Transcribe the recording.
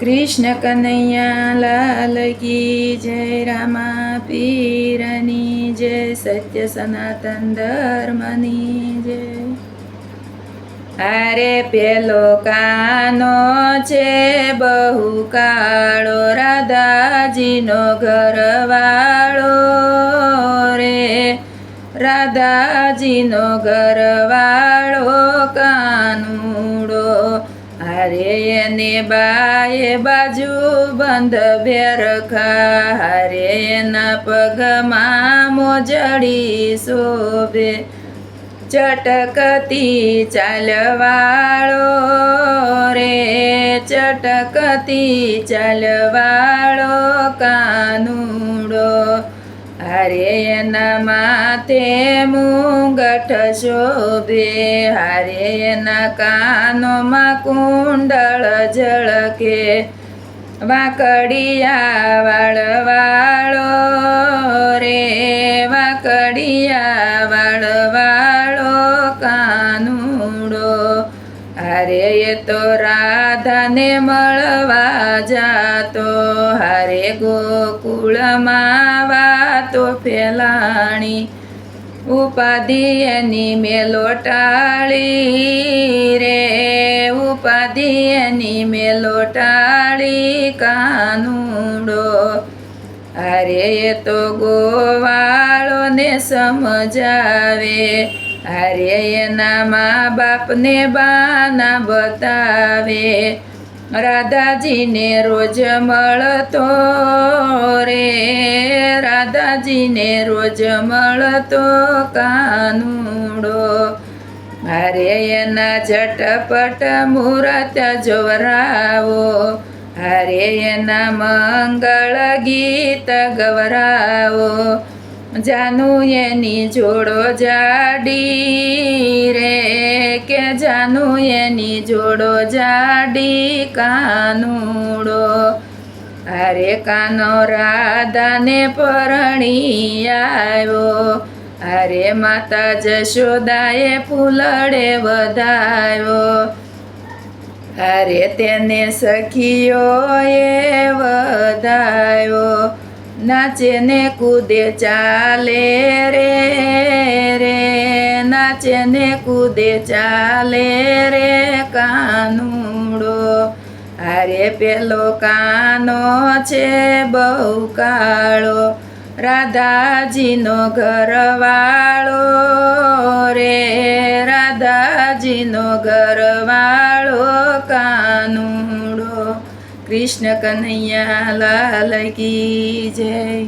कृष्ण कन्हैया लाल की जय। रामा पीरनी जय। सत्य सनातन धर्मनी जय। अरे पेलो कानो छे बहु काळो राधाजीनो घरवाळो रे। राधाजीनो घरवाळो कानुडो। हरे ने बाए बाजू बंध बेरखा। हरे न पगमा मोजड़ी शोभे। चटकती चालवाळो रे। चटकती चालवाळो कानुडो। हरे न माथे मुंगठ शोभे। हरे न कानो मा कुंडल झळके। वाकडिया वाळवाळो रे। वाकडिया वाळवाळो कानुडो। हरे ये तो राधा ने मळवा जातो। हरे गोकुळ मावा तो फेलाणी। उपाधी एनी मेलो टाळी रे। उपाधी एनी मेलो टाळी कानुडो। हरे ये तो गोवाळो ने समजावे। हरे एना मा बाप ने बाना बतावे। राधाजी ने रोज मळतो रे। राधाजी ने रोज मळतो कानुडो। हरे एना झटपट मूरत जोवरावो। हरे एना मंगल गीत गवरावो। जानू एनी जोड़ो जाडी रे। के जानू एनी जोड़ो जाडी कानुडो। हरे कानो राधा ने परणी आव्यो। हरे माता जशोदाए फूलड़े वधाव्यो। हरे तेने सखीओ ए वधाव्यो। नाचे ने कूदे चाले रे। नाचे ने कूदे चाले रे कानुडो। हरे पेलो कानो छे बहु काळो। राधाजीनो घरवाळो रे। राधाजीनो घरवाळो कानुडो। कृष्ण कन्हैया लाल की जय।